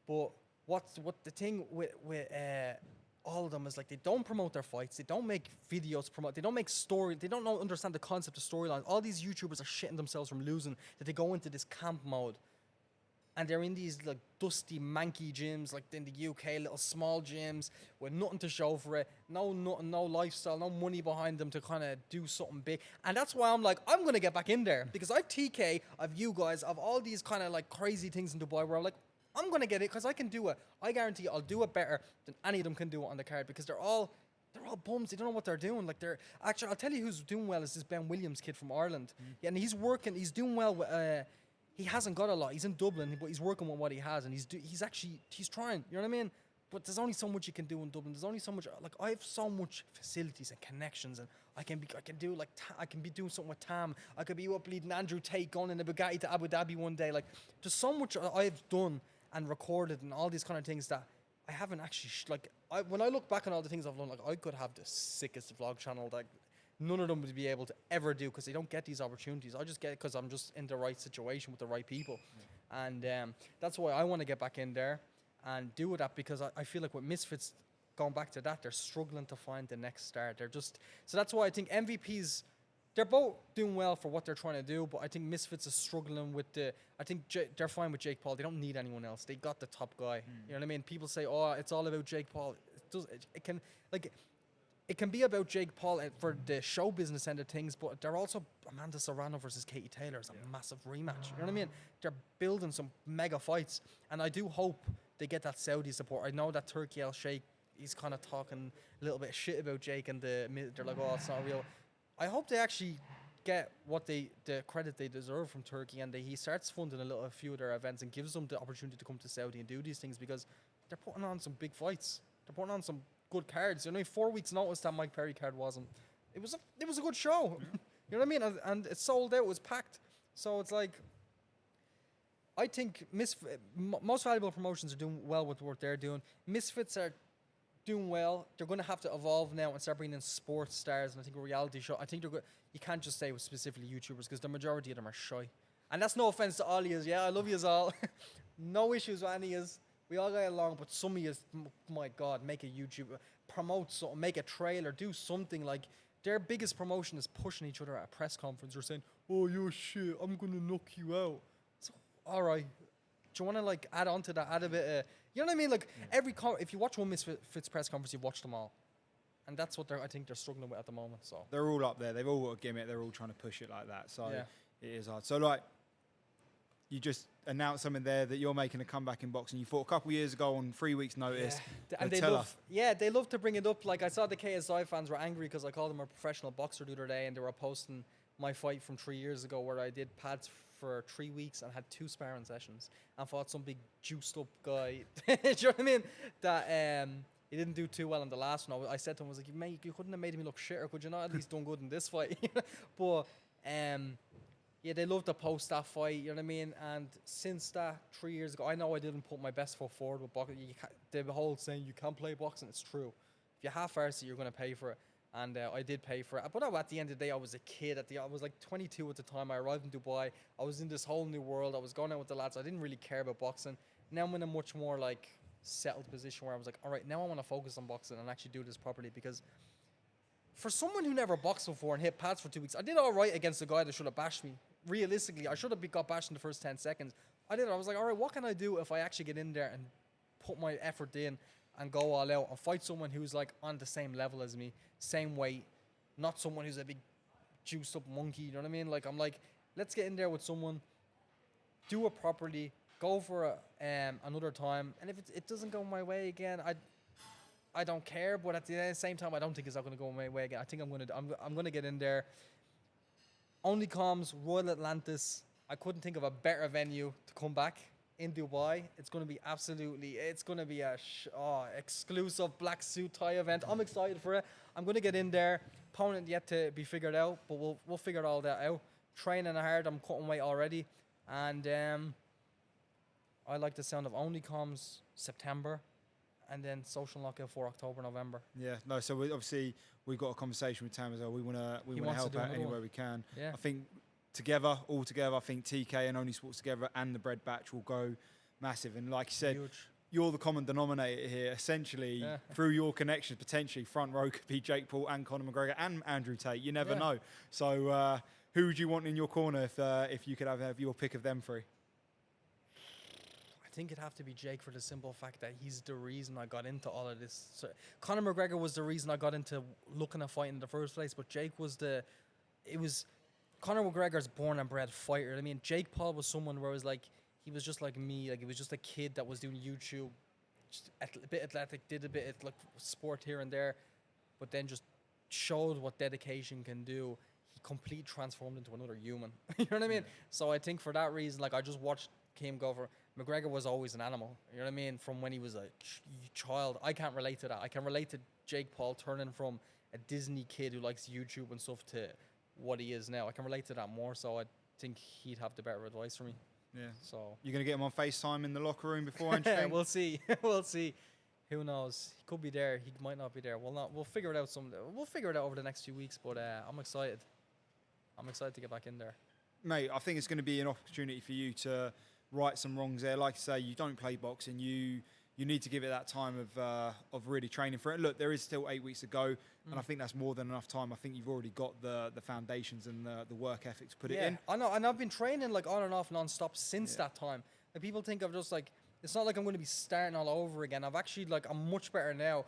But what the thing with all of them is they don't promote their fights. They don't make videos promote. They don't make story. They don't understand the concept of storylines. All these YouTubers are shitting themselves from losing, that they go into this camp mode. And they're in these dusty, manky gyms, in the UK, little small gyms with nothing to show for it, no lifestyle, no money behind them to kind of do something big. And that's why I'm I'm going to get back in there, because I've TK, I've you guys, I've all these kind of crazy things in Dubai where I'm going to get it because I can do it. I guarantee I'll do it better than any of them can do it on the card, because they're all bums. They don't know what they're doing. Actually, I'll tell you who's doing well is this Ben Williams kid from Ireland. Yeah, and he's doing well with, he hasn't got a lot. He's in Dublin, but he's working with what he has, and he's trying. You know what I mean? But there's only so much you can do in Dublin. There's only so much. Like, I have so much facilities and connections, and I can do like I can be doing something with Tam. I could be up leading Andrew Tate going in a Bugatti to Abu Dhabi one day. Like, there's so much I've done and recorded and all these kind of things that I haven't actually when I look back on all the things I've done, like, I could have the sickest vlog channel that none of them would be able to ever do, because they don't get these opportunities. I just get it because I'm just in the right situation with the right people, and that's why I want to get back in there and do that, because I feel like with Misfits, going back to that, they're struggling to find the next star. So that's why I think MVPs, they're both doing well for what they're trying to do, but I think Misfits is struggling with they're fine with Jake Paul. They don't need anyone else. They got the top guy. You know what I mean? People say, oh, it's all about Jake Paul. It can be about Jake Paul for the show business end of things, but they're also Amanda Serrano versus Katie Taylor is a massive rematch. You know what I mean? They're building some mega fights, and I do hope they get that Saudi support. I know that Turkey Al Sheikh, he's kind of talking a little bit of shit about Jake, and they're like, oh, it's not real. I hope they actually get the credit they deserve from Turkey, and he starts funding a few of their events and gives them the opportunity to come to Saudi and do these things, because they're putting on some big fights. They're putting on some good cards. You know, 4 weeks notice that Mike Perry card wasn't. It was a good show. You know what I mean? And it sold out. It was packed. So it's like, I think most valuable promotions are doing well with what they're doing. Misfits are doing well. They're going to have to evolve now and start bringing in sports stars, and I think a reality show. I think you can't just say with specifically YouTubers, because the majority of them are shy. And that's no offense to all of yous. Yeah, I love yous all. No issues with any of yous. We all get along, but some of yous, my God, make a YouTube, promote something, make a trailer, do something. Like, their biggest promotion is pushing each other at a press conference or saying, oh, you're shit, I'm going to knock you out. So, all right. Do you want to, like, add on to that, add a bit of, you know what I mean? Like, if you watch one Misfits press conference, you've watched them all. And that's what I think they're struggling with at the moment. So they're all up there. They've all got a gimmick. They're all trying to push it like that. So it is hard. So, like, you just announced something there that you're making a comeback in boxing. You fought a couple years ago on 3 weeks' notice. Yeah. And they love to bring it up. Like, I saw the KSI fans were angry because I called them a professional boxer the other day, and they were posting my fight from 3 years ago where I did pads for 3 weeks and had 2 sparring sessions and fought some big juiced up guy. Do you know what I mean? That he didn't do too well in the last one. I said to him, I was like, mate, you couldn't have made me look shit, or could you not at least done good in this fight? But yeah, they love to post that fight, you know what I mean? And since that 3 years ago, I know I didn't put my best foot forward with boxing. The whole saying you can't play boxing, it's true. If you half-arse it, you're going to pay for it. And I did pay for it. But at the end of the day, I was a kid. I was like 22 at the time. I arrived in Dubai. I was in this whole new world. I was going out with the lads. I didn't really care about boxing. Now I'm in a much more like settled position where I was like, all right, now I want to focus on boxing and actually do this properly, because for someone who never boxed before and hit pads for 2 weeks, I did all right against a guy that should have bashed me. Realistically, I should have got bashed in the first 10 seconds. I was like, all right, what can I do if I actually get in there and put my effort in and go all out and fight someone who's like on the same level as me, same weight, not someone who's a big juiced up monkey, you know what I mean? Like, I'm like, let's get in there with someone, do it properly, go for it another time, and if it doesn't go my way again, I don't care. But at the same time, I don't think it's not going to go my way again. I think I'm gonna get in there. Onlycomms, Royal Atlantis. I couldn't think of a better venue to come back in Dubai. It's going to be a exclusive black suit tie event. I'm excited for it. I'm going to get in there. Opponent yet to be figured out, but we'll figure all that out. Training hard. I'm cutting weight already, and I like the sound of Onlycomms September, and then Social Knockout for October, November. Yeah, no. So we've got a conversation with Tam as well. We want to help out anywhere we can. Yeah. I think all together, I think TK and Onlysports together and the Bread Batch will go massive. And like you said, Huge. You're the common denominator here. Essentially, through your connections, potentially front row could be Jake Paul and Conor McGregor and Andrew Tate. You never know. So who would you want in your corner if you could have your pick of them three? I think it'd have to be Jake, for the simple fact that he's the reason I got into all of this. So Conor McGregor was the reason I got into looking at fighting in the first place, but Jake was Conor McGregor's born and bred fighter. I mean, Jake Paul was someone where it was like, he was just like me. Like, he was just a kid that was doing YouTube, just a bit athletic, did a bit of like sport here and there, but then just showed what dedication can do. He he completely transformed into another human. You know what I mean? So I think for that reason, like I just watched him go for. McGregor was always an animal. You know what I mean? From when he was a child, I can't relate to that. I can relate to Jake Paul turning from a Disney kid who likes YouTube and stuff to what he is now. I can relate to that more. So I think he'd have the better advice for me. Yeah. So You're gonna get him on FaceTime in the locker room beforehand. we'll see. We'll see. Who knows? He could be there. He might not be there. We'll figure it out We'll figure it out over the next few weeks. But I'm excited. I'm excited to get back in there. Mate, I think it's going to be an opportunity for you to right some wrongs there. Like I say, you don't play boxing. You need to give it that time of really training for it. Look, there is still 8 weeks to go, and I think that's more than enough time. I think you've already got the foundations and the work ethic to put it in. I know, and I've been training like on and off non-stop since that time. Like people think I've just like, it's not like I'm going to be starting all over again. I've actually like, I'm much better now.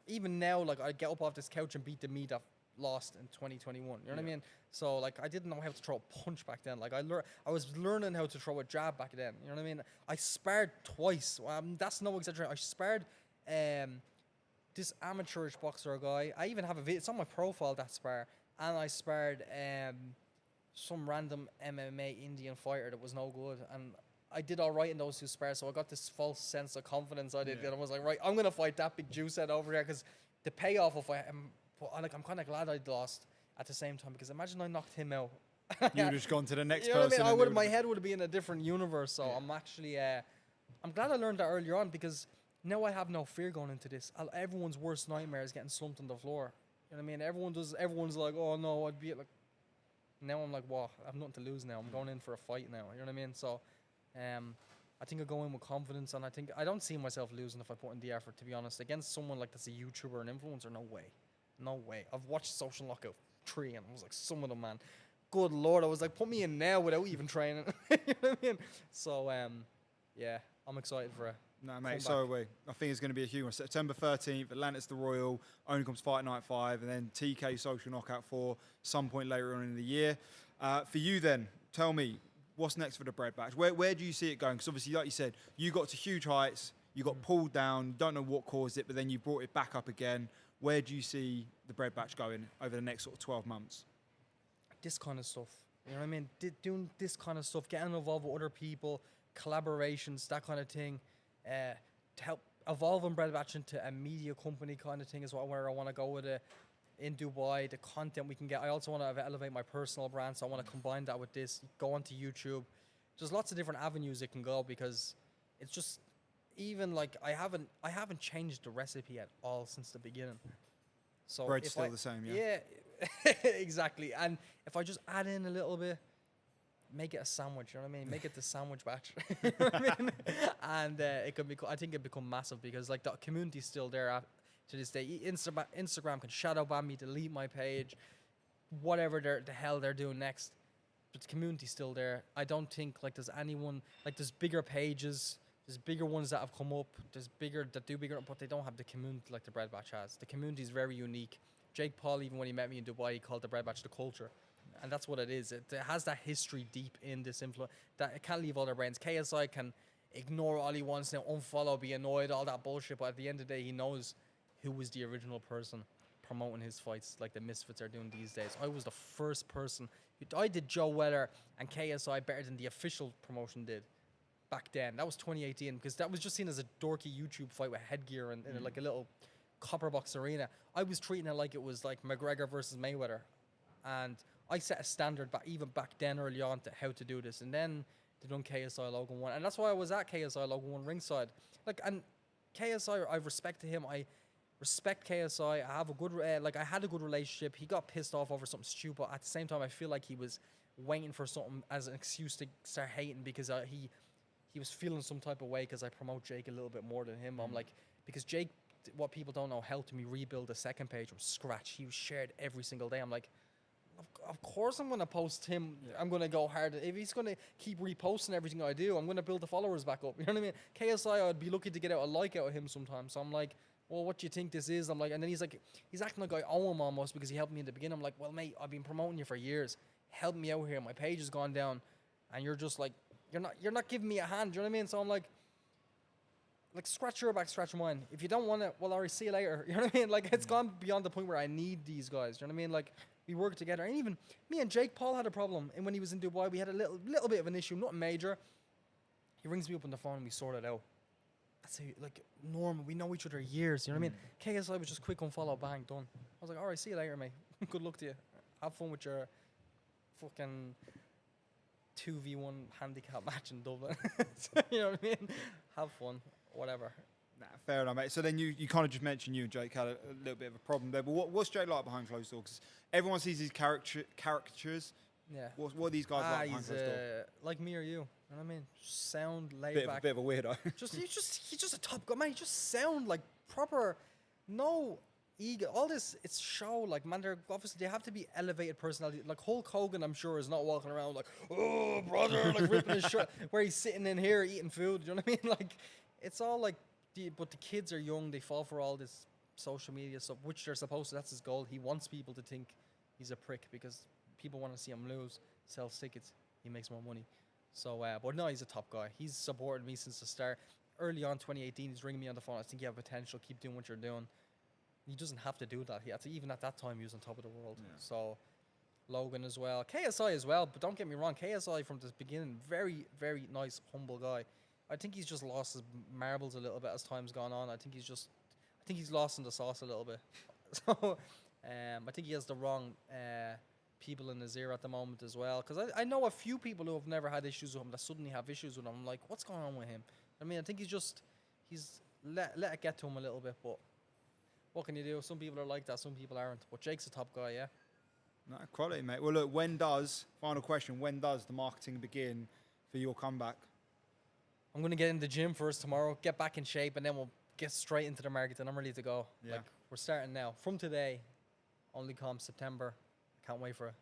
Even now, like I'd get up off this couch and beat the meat I've lost in 2021. You know what I mean? So like I didn't know how to throw a punch back then. Like I was learning how to throw a jab back then. You know what I mean? I sparred twice. That's no exaggeration. I sparred this amateurish boxer guy. I even have a video. It's on my profile, that spar. And I sparred some random MMA Indian fighter that was no good. And I did all right in those 2 spars. So I got this false sense of confidence. And I was like, right, I'm going to fight that big juice head over there. Because the payoff of I'm kind of glad I'd lost at the same time, because imagine I knocked him out. You would have just gone to the next you know person. What I mean? My head would have been in a different universe. So I'm actually, I'm glad I learned that earlier on, because now I have no fear going into this. Everyone's worst nightmare is getting slumped on the floor. You know what I mean? Everyone's like, oh no, I'd be like. Now I'm like, wow, I have nothing to lose now. I'm going in for a fight now. You know what I mean? So, I think I go in with confidence, and I don't see myself losing if I put in the effort. To be honest, against someone like that's a YouTuber and influencer, no way. No way. I've watched Social Knockout 3 and I was like, some of them, man. Good Lord. I was like, put me in now without even training. You know what I mean? So, yeah, I'm excited for it. No, mate, so are we. I think it's going to be a huge one. September 13th, Atlantis the Royal, Onlycomms Fight Night 5, and then TK Social Knockout 4 some point later on in the year. For you then, tell me, what's next for the Bread Batch? Where do you see it going? Because obviously, like you said, you got to huge heights, you got pulled down, you don't know what caused it, but then you brought it back up again. Where do you see the Bread Batch going over the next sort of 12 months? This kind of stuff. You know what I mean? Doing this kind of stuff, getting involved with other people, collaborations, that kind of thing, to help evolve Bread Batch into a media company kind of thing is where I want to go with it. In Dubai, the content we can get. I also want to elevate my personal brand, so I want to combine that with this, go onto YouTube. There's lots of different avenues it can go, because it's just, even like I haven't changed the recipe at all since the beginning. So Bread's still the same, yeah. Exactly. And if I just add in a little bit, make it a sandwich, you know what I mean? Make it the sandwich batch. You know what I mean? And it could be, I think it'd become massive, because like the community's still there to this day. Instagram can shadow ban me, delete my page, whatever the hell they're doing next. But the community's still there. I don't think like there's anyone, like there's bigger pages, there's bigger ones that have come up, there's bigger that do bigger, but they don't have the community like the Bread Batch has. The community is very unique. Jake Paul, even when he met me in Dubai, he called the Bread Batch the culture. And that's what it is. It has that history deep in this influence that it can't leave all their brains. KSI can ignore all he wants now, unfollow, be annoyed, all that bullshit, but at the end of the day, he knows who was the original person promoting his fights like the Misfits are doing these days. I was the first person. I did Joe Weller and KSI better than the official promotion did back then. That was 2018, because that was just seen as a dorky YouTube fight with headgear and in like a little copper box arena. I was treating it like it was like McGregor versus Mayweather. And I set a standard even back then early on to how to do this. And then they done KSI Logan 1. And that's why I was at KSI Logan 1 ringside. Like, and KSI, I respected him. I respect KSI. I have a good, I had a good relationship. He got pissed off over something stupid. At the same time, I feel like he was waiting for something as an excuse to start hating, because he was feeling some type of way because I promote Jake a little bit more than him. I'm like, because Jake, what people don't know, helped me rebuild the second page from scratch. He was shared every single day. I'm like, of course I'm going to post him. Yeah. I'm going to go hard. If he's going to keep reposting everything I do, I'm going to build the followers back up. You know what I mean? KSI, I'd be lucky to get out a like out of him sometimes. So I'm like, well, what do you think this is? I'm like, and then he's like, he's acting like I owe him almost because he helped me in the beginning. I'm like, well, mate, I've been promoting you for years. Help me out here. My page has gone down, and you're just like, you're not giving me a hand. Do you know what I mean? So I'm like scratch your back, scratch mine. If you don't want it, well, I'll see you later. You know what I mean? Like, it's gone beyond the point where I need these guys. You know what I mean? Like, we work together. And even me and Jake Paul had a problem. And when he was in Dubai, we had a little bit of an issue, not major. He rings me up on the phone and we sort it out. That's like normal. We know each other years. You know what I mean? KSI was just quick unfollow, bang, done. I was like, all right, see you later, mate. Good luck to you. Have fun with your fucking 2v1 handicap match in Dublin. You know what I mean? Have fun, whatever. Nah, fair enough, mate. So then you kind of just mentioned you and Jake had a little bit of a problem there. But what's Jake like behind closed doors? 'Cause everyone sees these caricatures. Yeah. What are these guys like behind He's closed doors? like me or you. You know what I mean? Sound laid back. Bit of a weirdo. He's just a top guy, man. He just sound like proper, no ego. All this, it's show. Like, man, they have to be elevated personality. Like Hulk Hogan, I'm sure, is not walking around like, oh brother, like ripping his shirt, where he's sitting in here eating food. You know what I mean? Like, it's all like, but the kids are young. They fall for all this social media stuff, which they're supposed to. That's his goal. He wants people to think he's a prick because people want to see him lose, sell tickets. He makes more money. So, but no, he's a top guy. He's supported me since the start. Early on, 2018, he's ringing me on the phone. I think you have potential. Keep doing what you're doing. He doesn't have to do that. Even at that time, he was on top of the world. Yeah. So, Logan as well. KSI as well. But don't get me wrong. KSI from the beginning, very, very nice, humble guy. I think he's just lost his marbles a little bit as time's gone on. I think he's lost in the sauce a little bit. So, I think he has the wrong people in his ear at the moment as well. Because I know a few people who have never had issues with him that suddenly have issues with him. I'm like, what's going on with him? I mean, I think he's let it get to him a little bit. But what can you do? Some people are like that, some people aren't. But Jake's a top guy, yeah. No, quality, mate. Well, look, final question, when does the marketing begin for your comeback? I'm going to get in the gym first tomorrow, get back in shape, and then we'll get straight into the market, and I'm ready to go. Yeah. Like, we're starting now. From today, Onlycomms September. Can't wait for it.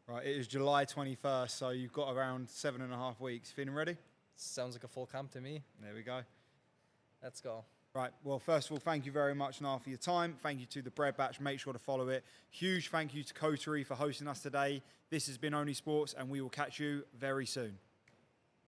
Right, it is July 21st, so you've got around 7.5 weeks. Feeling ready? Sounds like a full camp to me. There we go. Let's go. Right, well, first of all, thank you very much, Niall, for your time. Thank you to the Bread Batch. Make sure to follow it. Huge thank you to Coterie for hosting us today. This has been Onlysports, and we will catch you very soon.